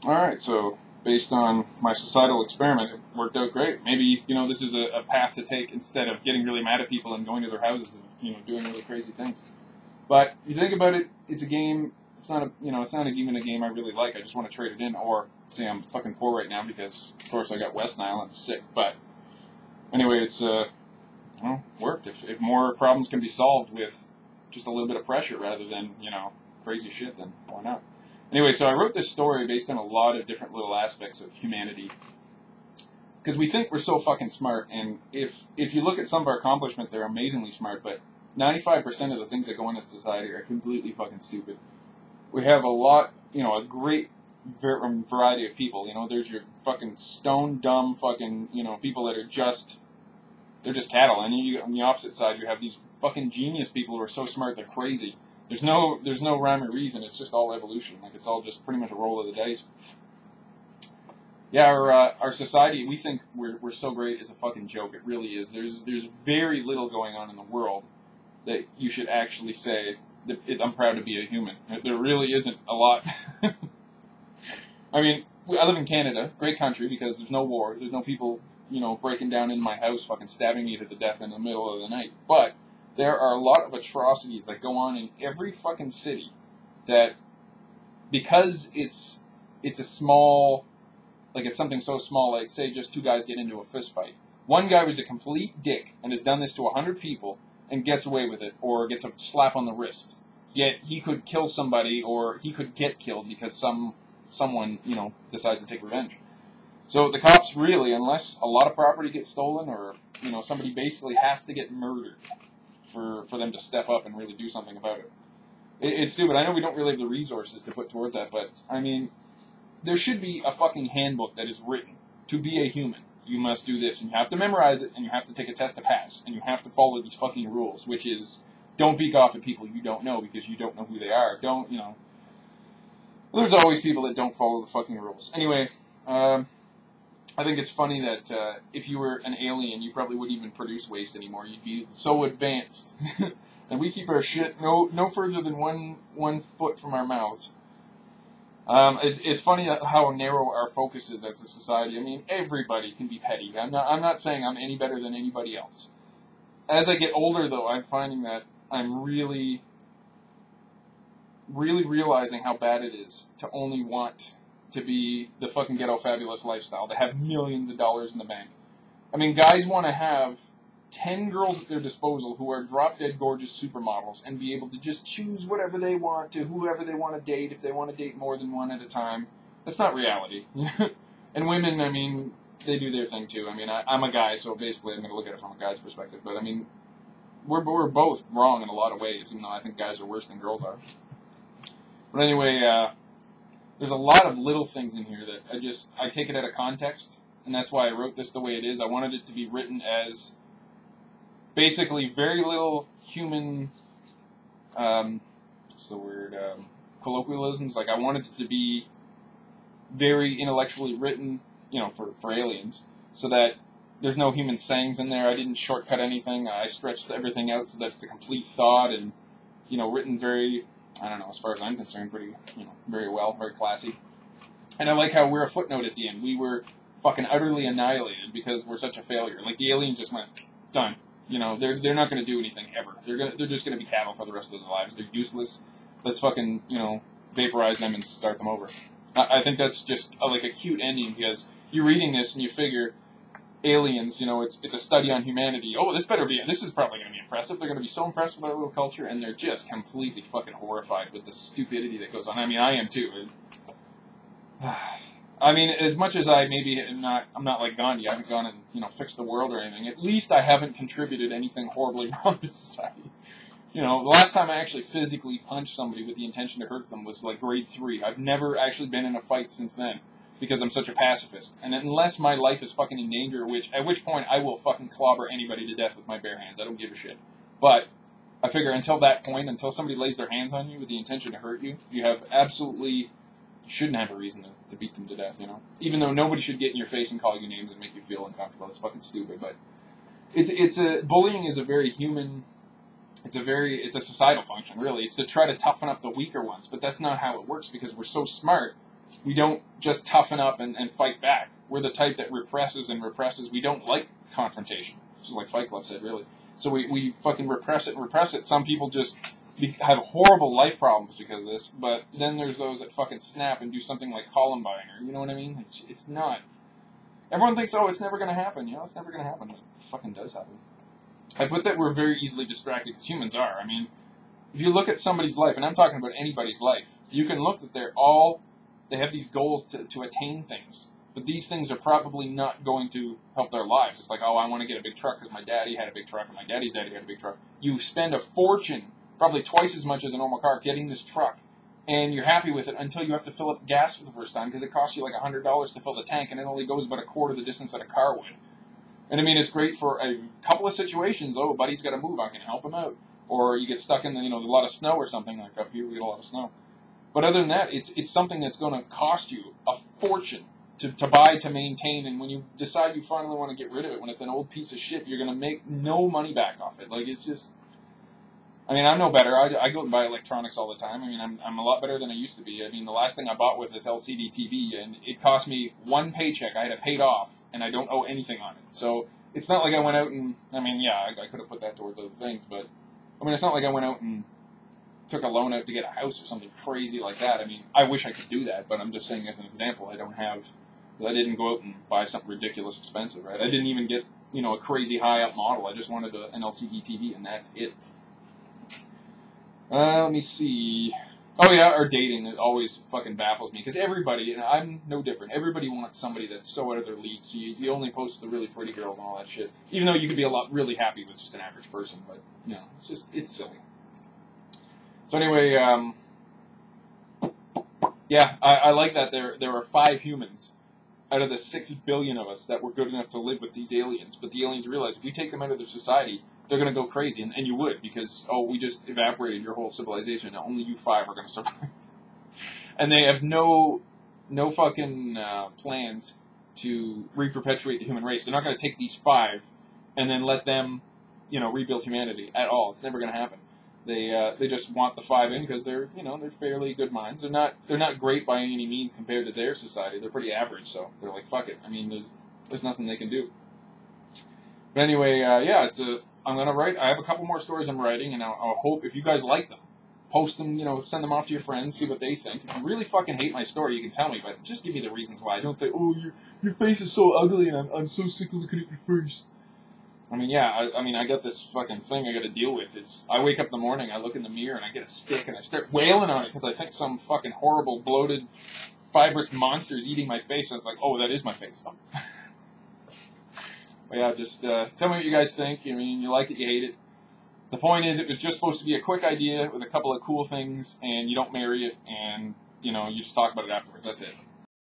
Alright, so based on my societal experiment, it worked out great. Maybe, this is a path to take instead of getting really mad at people and going to their houses and, doing really crazy things. But if you think about it, it's a game. It's not it's not even a game I really like. I just want to trade it in, or say I'm fucking poor right now because, of course, I got West Nile and I'm sick. But anyway, it's worked. If more problems can be solved with just a little bit of pressure rather than crazy shit, then why not? Anyway, so I wrote this story based on a lot of different little aspects of humanity because we think we're so fucking smart, and if you look at some of our accomplishments, they're amazingly smart, but 95% of the things that go into society are completely fucking stupid. We have a great variety of people. There's your fucking stone dumb fucking, people that are they're just cattle. And on the opposite side, you have these fucking genius people who are so smart they're crazy. There's no rhyme or reason. It's just all evolution. Like, it's all just pretty much a roll of the dice. Yeah, our society, we think we're so great, is a fucking joke. It really is. There's very little going on in the world that you should actually say that I'm proud to be a human. There really isn't a lot. I mean, I live in Canada, great country, because there's no war. There's no people, breaking down in my house, fucking stabbing me to the death in the middle of the night. But there are a lot of atrocities that go on in every fucking city that, because it's a small, like, it's something so small, like, say, just two guys get into a fist fight. One guy was a complete dick and has done this to 100 people and gets away with it, or gets a slap on the wrist. Yet he could kill somebody, or he could get killed because someone, decides to take revenge. So the cops really, unless a lot of property gets stolen, or, somebody basically has to get murdered for them to step up and really do something about it. It's stupid. I know we don't really have the resources to put towards that, but, I mean, there should be a fucking handbook that is written to be a human. You must do this, and you have to memorize it, and you have to take a test to pass, and you have to follow these fucking rules, which is, don't beak off at people you don't know because you don't know who they are. There's always people that don't follow the fucking rules. Anyway, I think it's funny that if you were an alien, you probably wouldn't even produce waste anymore. You'd be so advanced. And we keep our shit no further than one foot from our mouths. It's funny how narrow our focus is as a society. I mean, everybody can be petty. I'm not saying I'm any better than anybody else. As I get older, though, I'm finding that I'm really, really realizing how bad it is to only want to be the fucking ghetto fabulous lifestyle, to have millions of dollars in the bank. I mean, guys want to have 10 girls at their disposal who are drop-dead gorgeous supermodels and be able to just choose whatever they want to, whoever they want to date, if they want to date more than one at a time. That's not reality. And women, I mean, they do their thing too. I mean, I'm a guy, so basically I'm going to look at it from a guy's perspective. But, I mean, we're both wrong in a lot of ways, even though I think guys are worse than girls are. But anyway, there's a lot of little things in here that I take it out of context, and that's why I wrote this the way it is. I wanted it to be written as basically very little human, what's the word, colloquialisms. Like, I wanted it to be very intellectually written, for aliens, so that there's no human sayings in there. I didn't shortcut anything. I stretched everything out so that it's a complete thought and, written very, I don't know, as far as I'm concerned, pretty, very well, very classy. And I like how we're a footnote at the end. We were fucking utterly annihilated because we're such a failure. Like, the aliens just went, done. They're not going to do anything ever. They're just going to be cattle for the rest of their lives. They're useless. Let's fucking, vaporize them and start them over. I think that's just like a cute ending, because you're reading this and you figure aliens, it's a study on humanity. Oh, this is probably going to be impressive. They're going to be so impressed with our little culture, and they're just completely fucking horrified with the stupidity that goes on. I mean, I am too. I mean, as much as I'm not like Gandhi. I haven't gone and, fixed the world or anything. At least I haven't contributed anything horribly wrong to society. The last time I actually physically punched somebody with the intention to hurt them was like grade 3. I've never actually been in a fight since then, because I'm such a pacifist. And unless my life is fucking in danger, at which point I will fucking clobber anybody to death with my bare hands. I don't give a shit. But I figure until that point, until somebody lays their hands on you with the intention to hurt you, you shouldn't have a reason to beat them to death, Even though nobody should get in your face and call you names and make you feel uncomfortable. It's fucking stupid. But bullying is a very human. It's a societal function, really. It's to try to toughen up the weaker ones, but that's not how it works, because we're so smart We don't just toughen up and fight back. We're the type that represses and represses. We don't like confrontation. Just like Fight Club said, really. So we fucking repress it and repress it. Some people just have horrible life problems because of this, but then there's those that fucking snap and do something like Columbine, or you know what I mean? It's not. Everyone thinks, oh, it's never going to happen. You know, it's never going to happen. It fucking does happen. I put that we're very easily distracted, because humans are. I mean, if you look at somebody's life, and I'm talking about anybody's life, you can look that they have these goals to attain things. But these things are probably not going to help their lives. It's like, oh, I want to get a big truck because my daddy had a big truck and my daddy's daddy had a big truck. You spend a fortune, probably twice as much as a normal car, getting this truck, and you're happy with it until you have to fill up gas for the first time because it costs you like $100 to fill the tank, and it only goes about a quarter the distance that a car would. And I mean, it's great for a couple of situations. Oh, buddy's got to move, I can help him out. Or you get stuck in a lot of snow or something, like up here we get a lot of snow. But other than that, it's something that's going to cost you a fortune to buy, to maintain, and when you decide you finally want to get rid of it, when it's an old piece of shit, you're going to make no money back off it. Like, it's just, I mean, I'm no better. I go and buy electronics all the time. I mean, I'm a lot better than I used to be. I mean, the last thing I bought was this LCD TV, and it cost me one paycheck. I had it paid off, and I don't owe anything on it. So it's not like I went out and, I mean, yeah, I could have put that towards other things, but, I mean, it's not like I went out and took a loan out to get a house or something crazy like that. I mean, I wish I could do that, but I'm just saying as an example, I didn't go out and buy something ridiculous expensive, right? I didn't even get, a crazy high-up model. I just wanted an LCD TV, and that's it. Let me see. Oh, yeah, our dating, it always fucking baffles me, because everybody, and I'm no different, everybody wants somebody that's so out of their league, so you only post the really pretty girls and all that shit, even though you could be really happy with just an average person, but, it's silly. So anyway, yeah, I like that there are 5 humans out of the 6 billion of us that were good enough to live with these aliens. But the aliens realize if we take them out of their society, they're going to go crazy. And you would, because, we just evaporated your whole civilization. Now only you 5 are going to survive. And they have no fucking plans to re-perpetuate the human race. They're not going to take these 5 and then let them, rebuild humanity at all. It's never going to happen. They just want the 5 in because they're fairly good minds. They're not great by any means compared to their society. They're pretty average, so they're like, fuck it. I mean, there's nothing they can do. But anyway, yeah, I'm gonna write. I have a couple more stories I'm writing, and I'll hope if you guys like them, post them. Send them off to your friends, see what they think. If you really fucking hate my story, you can tell me, but just give me the reasons why. Don't say, oh, your face is so ugly, and I'm so sick of looking at your face. I mean, yeah, I got this fucking thing I got to deal with. I wake up in the morning, I look in the mirror, and I get a stick, and I start wailing on it because I think some fucking horrible, bloated, fibrous monster is eating my face, and it's like, oh, that is my face. But yeah, just tell me what you guys think. I mean, you like it, you hate it. The point is, it was just supposed to be a quick idea with a couple of cool things, and you don't marry it, and, you just talk about it afterwards. That's it.